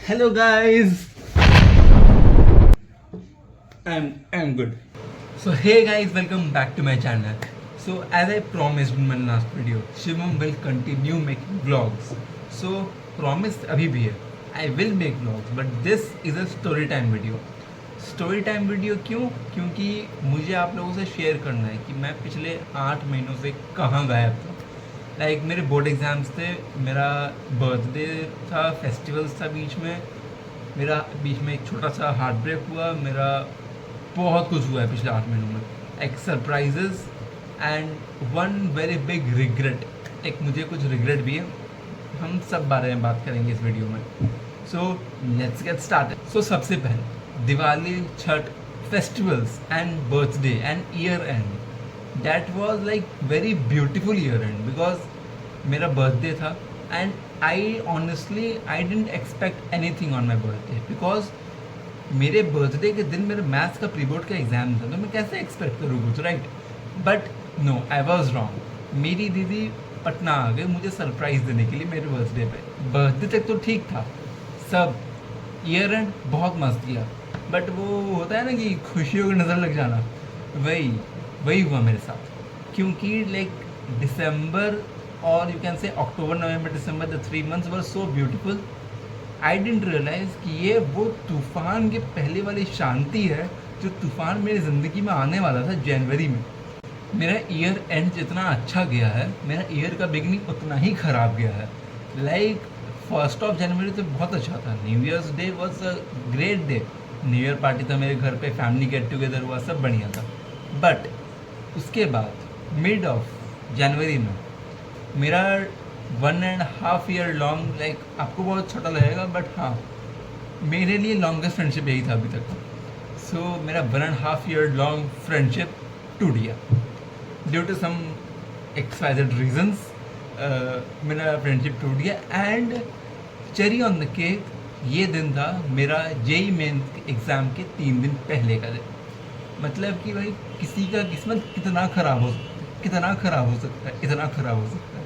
Hello guys. I'm good. So hey guys, welcome back to my channel. So as I promised in my last video, Shivam will continue making vlogs. So promise अभी भी है. I will make vlogs, but this is a story time video. Story time video क्यों? क्योंकि मुझे आप लोगों से share करना है कि मैं पिछले 8 महीनों से कहाँ गायब था. लाइक मेरे बोर्ड एग्ज़ाम्स थे, मेरा बर्थडे था, फेस्टिवल्स था बीच में, मेरा बीच में एक छोटा सा हार्ट ब्रेक हुआ, मेरा बहुत कुछ हुआ है पिछले 8 महीनों में. एक surprises and one very big regret. एक मुझे कुछ रिग्रेट भी है, हम सब बारे में बात करेंगे इस वीडियो में. So let's get started. So सबसे पहले Diwali, Chhath, festivals and birthday and year end, that was like very beautiful year end because मेरा बर्थडे था and I honestly I didn't expect anything on my birthday because मेरे birthday के दिन मेरे maths का pre board का एग्ज़ाम था, तो मैं कैसे एक्सपेक्ट करूँ कुछ, right? But no, I was wrong. मेरी दीदी पटना आ गई मुझे सरप्राइज़ देने के लिए मेरे बर्थडे पे. बर्थडे तक तो ठीक था सब, ईयर एंड बहुत मस्त किया, बट वो होता है ना कि खुशियों की नज़र लग जाना, वही हुआ मेरे साथ. क्योंकि लाइक दिसंबर और you can say October, November, December, the 3 months were so beautiful. I didn't realise कि ये वो तूफ़ान की पहले वाली शांति है जो तूफ़ान मेरी ज़िंदगी में आने वाला था जनवरी में. मेरा ईयर एंड जितना अच्छा गया है, मेरा ईयर का बिगनिंग उतना ही ख़राब गया है. लाइक 1 जनवरी तो बहुत अच्छा था, new years day was a great day. New year party था मेरे घर पे, फैमिली गेट टुगेदर हुआ, सब बढ़िया था. बट उसके बाद मिड ऑफ जनवरी में मेरा 1.5 year लॉन्ग, लाइक आपको बहुत छोटा लगेगा बट हाँ मेरे लिए लॉन्गेस्ट फ्रेंडशिप यही था अभी तक. सो मेरा 1.5 year लॉन्ग फ्रेंडशिप टूट गया due to some XYZ reasons. मेरा फ्रेंडशिप टूट गया and cherry on the cake ये दिन था मेरा जेई मेन एग्ज़ाम के 3 दिन पहले का दिन. मतलब कि भाई किसी का किस्मत कितना ख़राब हो सकता है, इतना ख़राब हो सकता है.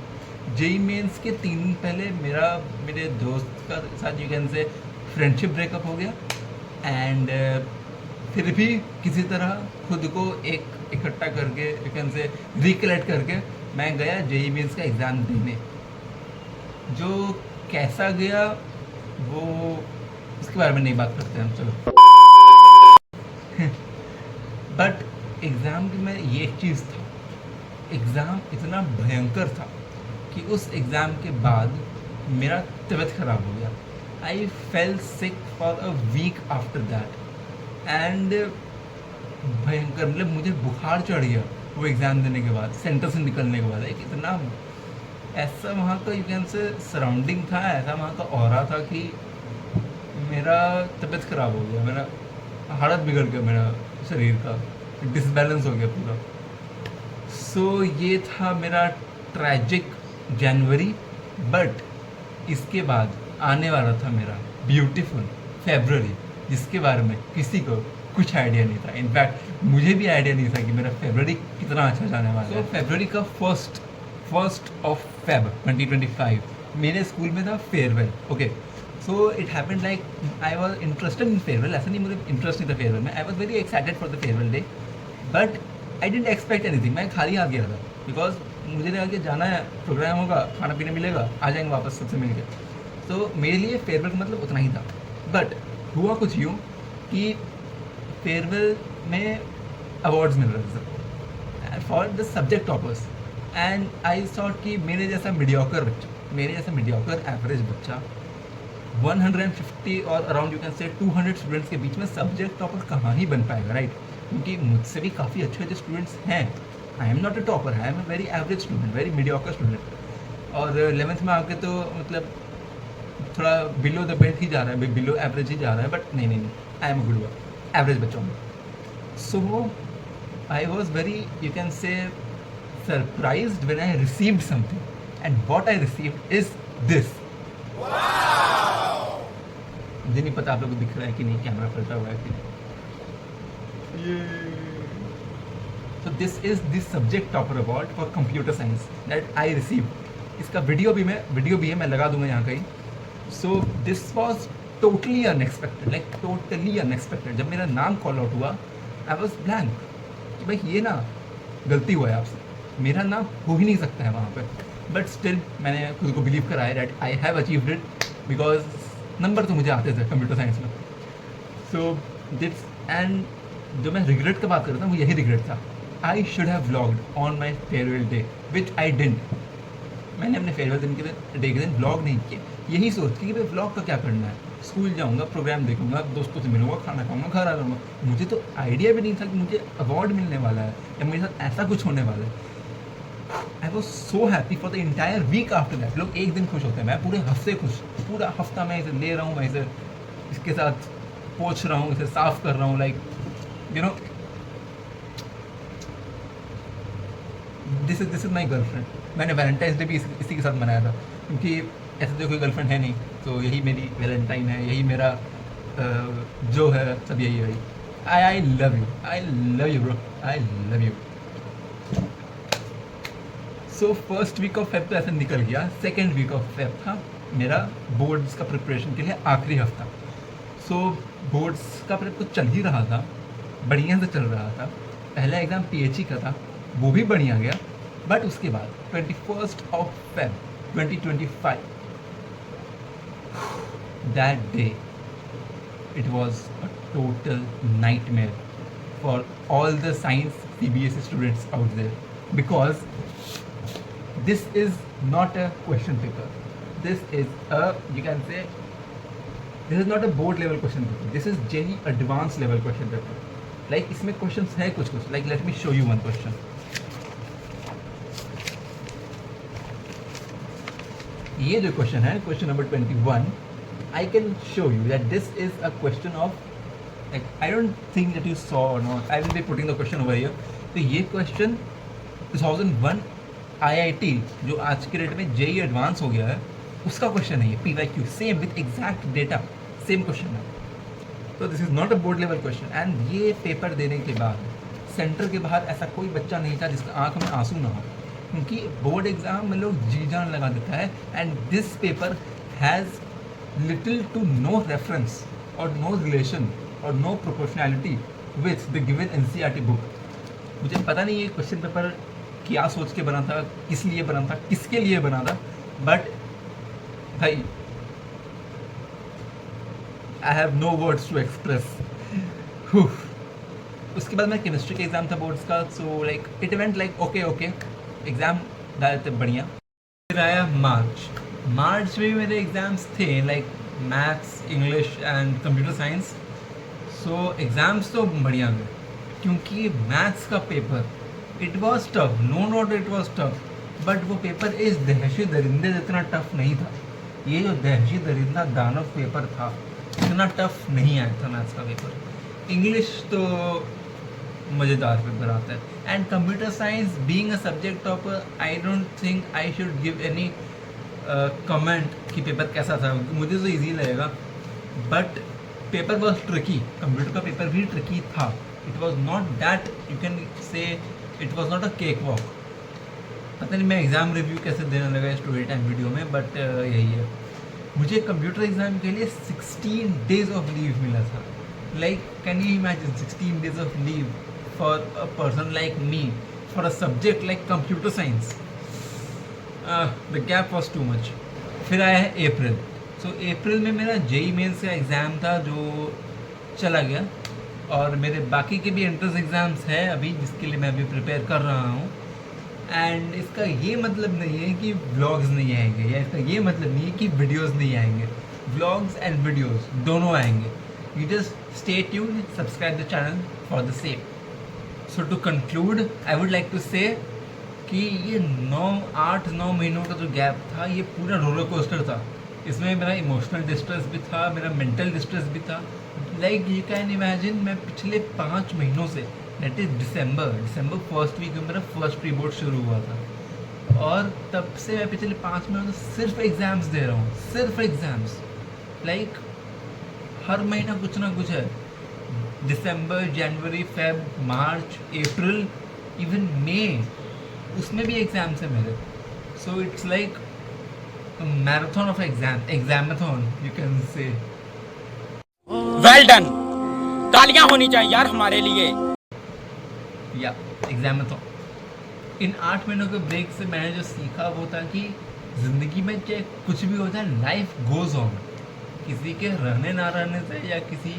जेई मेंस के 3 दिन पहले मेरे दोस्त का साथ यू कैन से फ्रेंडशिप ब्रेकअप हो गया एंड फिर भी किसी तरह खुद को एक इकट्ठा करके यू कैन से रिकलेक्ट करके मैं गया जेई मेंस का एग्ज़ाम देने. जो कैसा गया वो उसके बारे में नहीं बात करते हम, चलो. बट एग्ज़ाम की में ये एक चीज़ था, एग्ज़ाम इतना भयंकर था कि उस एग्ज़ाम के बाद मेरा तबीयत ख़राब हो गया. I fell sick for a week after that and भयंकर, मतलब मुझे बुखार चढ़ गया वो एग्ज़ाम देने के बाद, सेंटर से निकलने के बाद. एक इतना ऐसा वहाँ का यू कैन से सराउंडिंग था, ऐसा वहाँ का ऑरा था कि मेरा तबीयत ख़राब हो गया, मेरा हालत बिगड़ गया, मेरा शरीर का डिसबैलेंस हो गया पूरा. सो ये था मेरा ट्रैजिक जनवरी. बट इसके बाद आने वाला था मेरा ब्यूटीफुल फेबररी, जिसके बारे में किसी को कुछ आइडिया नहीं था. इनफैक्ट मुझे भी आइडिया नहीं था कि मेरा फेबररी कितना अच्छा जाने वाला है. फेबररी का फर्स्ट ऑफ फेब 2025 मेरे स्कूल में था farewell. Okay, so it happened like I was interested in farewell. ऐसा नहीं मुझे इंटरेस्ट नहीं था फेयरवेल में, आई was very excited for the farewell day. But I didn't expect anything. मैं खाली आ गया था बिकॉज मुझे लगा कि जाना है, प्रोग्राम होगा, खाना पीना मिलेगा, आ जाएंगे वापस सबसे मिल के. तो मेरे लिए फेयरवेल का मतलब उतना ही था. बट हुआ कुछ यूँ कि फेयरवेल में अवार्ड्स मिल रहे थे सबको for the subject toppers and I thought कि मेरे जैसा मीडियोकर एवरेज बच्चा 150 और अराउंड यू कैन से 200 स्टूडेंट्स के बीच में सब्जेक्ट टॉपर कहाँ ही बन पाएगा, राइट? क्योंकि मुझसे भी काफ़ी अच्छे अच्छे स्टूडेंट्स हैं. I am not a topper, I am a very average student, very mediocre student. और 11th में आके तो मतलब थोड़ा बिलो द बेल्ट ही जा रहा है, बिलो एवरेज ही जा रहा है. बट नहीं, I am a good average बच्चों में. So I was very you can say surprised when I received something and what I received is this. मुझे नहीं पता आप लोगों को दिख रहा है कि नहीं, कैमरा पलटा हुआ है कि नहीं. So this is the subject topper award for computer science that I received. इसका वीडियो भी है, मैं लगा दूंगा यहाँ कहीं. So this was totally unexpected, जब मेरा नाम कॉल आउट हुआ आई वॉज ब्लैंक कि भाई ये ना गलती हुआ है आपसे, मेरा नाम हो ही नहीं सकता है वहाँ पे। बट स्टिल मैंने खुद को बिलीव कराया that I have achieved it, because number तो मुझे आते थे कंप्यूटर साइंस में। सो दिट्स एंड जो मैं रिग्रेट की बात कर रहा था वो यही रिग्रेट था, I should have vlogged on my farewell day which I didn't. मैंने अपने फेयरवेल दिन के डे के दिन व्लॉग नहीं किया, यही सोच के कि भाई व्लॉग का क्या करना है, स्कूल जाऊँगा, प्रोग्राम देखूंगा, दोस्तों से मिलूंगा, खाना खाऊंगा, घर आ जाऊँगा। मुझे तो आइडिया भी नहीं था कि मुझे अवार्ड मिलने वाला है या मेरे साथ ऐसा कुछ होने वाला है। I was so happy for the entire week after that. लोग एक दिन खुश होते हैं, मैं पूरे हफ्ते खुश, पूरा हफ्ता मैं इसे ले रहा हूँ, मैं इसे इसके साथ पोंछ रहा हूँ, इसे साफ कर रहा हूँ, like you know this is my girlfriend. मैंने वैलेंटाइंस डे भी इसी के साथ मनाया था, क्योंकि ऐसे तो कोई गर्लफ्रेंड है नहीं, तो यही मेरी वैलेंटाइन है, यही मेरा जो है, सब यही है भाई। I love you bro, I love you. So first week of Feb तो ऐसे निकल गया। सेकेंड वीक ऑफ फेब था मेरा बोर्ड्स का प्रिपरेशन के लिए आखिरी हफ्ता। सो बोर्ड्स का प्रेप तो चल ही रहा था, बढ़िया से चल रहा था। पहला एग्ज़ाम PHE का था, वो भी बढ़िया गया। बट उसके बाद 21st of Feb 2025, that day it was a total nightmare for all the science CBSE students out there, because this is not a question paper, this is a, you can say, this is not a board level question paper, this is JEE advanced level question paper. Like इसमें questions है कुछ, like let me show you one question. ये जो question है, question number 21, I can show you that this is a question of, like, I don't think that you saw or not, I will be putting the question over here. तो ये question 2001 IIT जो आज के date में JEE advance हो गया है, उसका क्वेश्चन है ये, PYQ, same with exact data, same question है। तो this is not a board level question. And ये पेपर देने के बाद सेंटर के बाहर ऐसा कोई बच्चा नहीं था जिसका आंख में आंसू ना हो, क्योंकि बोर्ड एग्ज़ाम में लोग जी जान लगा देता है। And this paper has little to no reference और नो रिलेशन और no proportionality with the given NCERT book. मुझे पता नहीं ये क्वेश्चन पेपर क्या सोच के बना था, किस लिए बना था, किसके लिए बना था, बट भाई I have no words to express. उसके बाद मेरा केमिस्ट्री का एग्ज़ाम था बोर्ड्स का, so like it event like okay exam डालते बढ़िया। फिर आया मार्च में मेरे एग्ज़ाम्स थे, like maths, English and computer science. So exams तो बढ़िया गए, क्योंकि मैथ्स का paper it was tough, no not it was tough, but वो पेपर इस दहशत दरिंदे जितना टफ नहीं था। ये जो दहशत दरिंदा दानव पेपर था, इतना टफ नहीं आया था मैथ्स का पेपर। इंग्लिश तो मज़ेदार पेपर आता है। And computer science being a subject of, I don't think I should give any comment कि पेपर कैसा था, मुझे तो ईजी लगेगा। But paper was tricky, computer का पेपर भी ट्रिकी था। It was not that, you can से it was not a cake walk. पता नहीं मैं एग्ज़ाम रिव्यू कैसे देने लगा स्टोरी टाइम वीडियो में, बट यही है। मुझे कंप्यूटर एग्ज़ाम के लिए 16 days ऑफ लीव मिला था। Like can you imagine 16 days of leave for a person like me, for a subject like computer science. The gap was too much. फिर आया है अप्रैल। सो अप्रैल में मेरा JEE मेंस का एग्ज़ाम था जो चला गया, और मेरे बाकी के भी एंट्रेंस एग्ज़ाम्स हैं अभी, जिसके लिए मैं अभी प्रिपेयर कर रहा हूँ। एंड इसका ये मतलब नहीं है कि व्लॉग्स नहीं आएंगे, या इसका ये मतलब नहीं है कि वीडियोस नहीं आएंगे। व्लॉग्स एंड वीडियोस दोनों आएंगे। You just stay tuned, subscribe the channel for the same. So to conclude I would like to say कि ये 8-9 महीनों का जो गैप था, ये पूरा रोलर कोस्टर था। इसमें मेरा इमोशनल डिस्ट्रेस भी था, मेरा मेंटल डिस्ट्रेस भी था। लाइक यू कैन इमेजिन, मैं पिछले 5 महीनों से, that is December first week में मेरा फर्स्ट प्री बोर्ड शुरू हुआ था, और तब से मैं पिछले 5 महीनों से सिर्फ एग्ज़ाम्स दे रहा हूँ, सिर्फ एग्ज़ाम्स। लाइक हर महीना कुछ ना कुछ है। दिसंबर, जनवरी, फेब, मार्च, अप्रैल, इवन मई, उसमें भी एग्ज़ाम्स हैं मेरे। So it's like marathon of exam, examathon you can say. Well done, तालियां होनी चाहिए यार हमारे लिए। या एग्जाम में तो इन 8 महीनों के ब्रेक से मैंने जो सीखा वो था कि ज़िंदगी में चाहे कुछ भी होता है, लाइफ गोज़ ऑन। किसी के रहने ना रहने से या किसी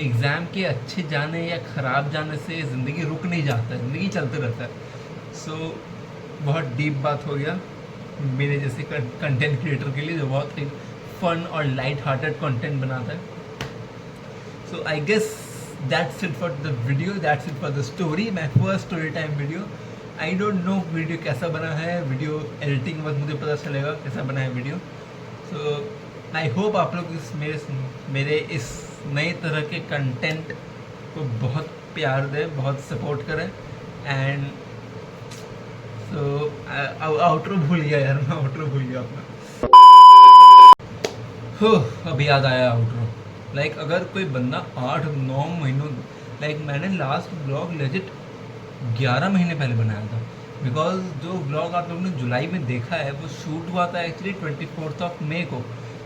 एग्ज़ाम के अच्छे जाने या ख़राब जाने से ज़िंदगी रुक नहीं जाता है, ज़िंदगी चलते रहता है। सो बहुत डीप बात हो गया मेरे जैसे कंटेंट क्रिएटर के लिए जो बहुत एक फन और लाइट हार्टेड कंटेंट बनाता है। So I guess that's it for the video, that's it for the story, my first story time video. I don't know video कैसा बना है, वीडियो एडिटिंग वक्त मुझे पता चलेगा कैसा बना है वीडियो। सो आई होप आप लोग इस मेरे इस नए तरह के कंटेंट को बहुत प्यार दें, बहुत सपोर्ट करें। एंड सो आउटरो भूल गया यार, मैं आउटरो भूल गया अपना। हो अब याद आया आउटरो। लाइक अगर कोई बंदा 8-9 महीनों, लाइक मैंने लास्ट ब्लॉग लेजिट 11 महीने पहले बनाया था, बिकॉज जो ब्लॉग आप लोगों ने जुलाई में देखा है वो शूट हुआ था एक्चुअली 24 मई को।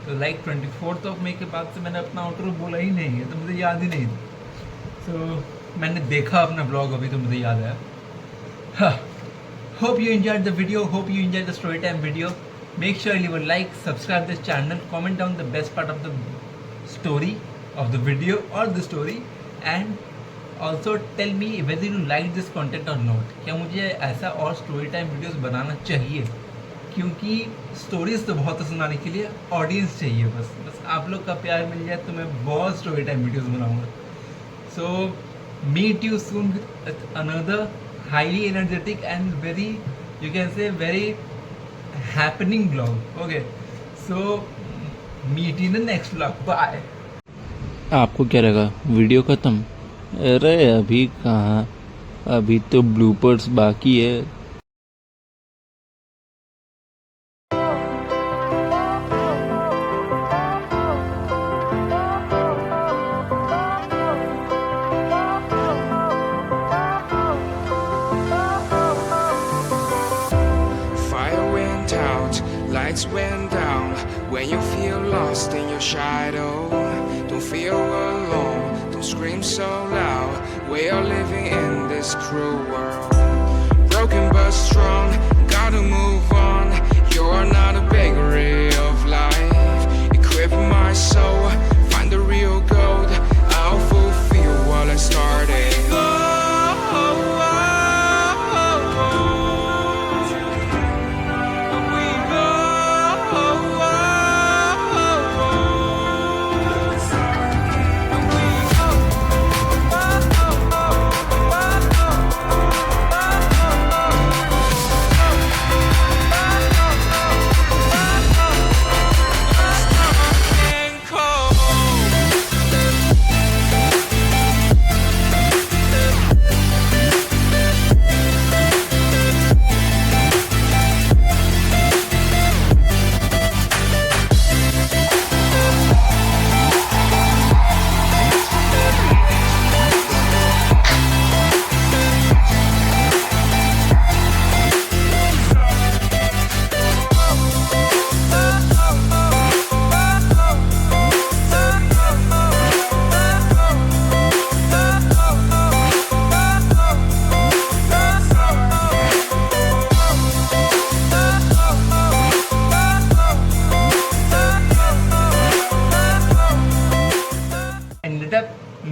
तो लाइक 24 मई के बाद से मैंने अपना आउटरो बोला ही नहीं है, तो मुझे याद ही नहीं था। सो मैंने देखा अपना ब्लॉग अभी तो मुझे याद आया। Hope you enjoyed the video, hope you enjoyed the story time video. Make sure you will like, subscribe this channel, comment down the best part of the story of the video or the story, and also tell me whether you like this content or not. क्या मुझे ऐसा और story time videos बनाना चाहिए? क्योंकि stories तो बहुत सुनाने के लिए ऑडियंस चाहिए, बस आप लोग का प्यार मिल जाए तो मैं बहुत स्टोरी टाइम वीडियोस बनाऊंगा। So meet you soon with another highly energetic and very, you can say very happening blog. Okay, so meet in the next vlog, bye. आपको क्या लगा वीडियो ख़त्म? अरे अभी कहाँ, अभी तो ब्लूपर्स बाकी है। Fire went out, lights went down. When you feel lost in your shadow, don't feel alone, don't scream so loud. We are living in this cruel world, broken but strong, gotta move on. You are not a bakery of life. Equip my soul, find the real gold. I'll fulfill what I started.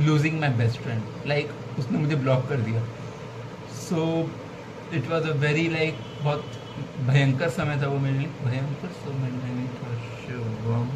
Losing my best friend, like उसने मुझे block कर दिया। So it was a very like बहुत भयंकर समय था वो मेरे लिए, भयंकर समय नहीं था शिवम।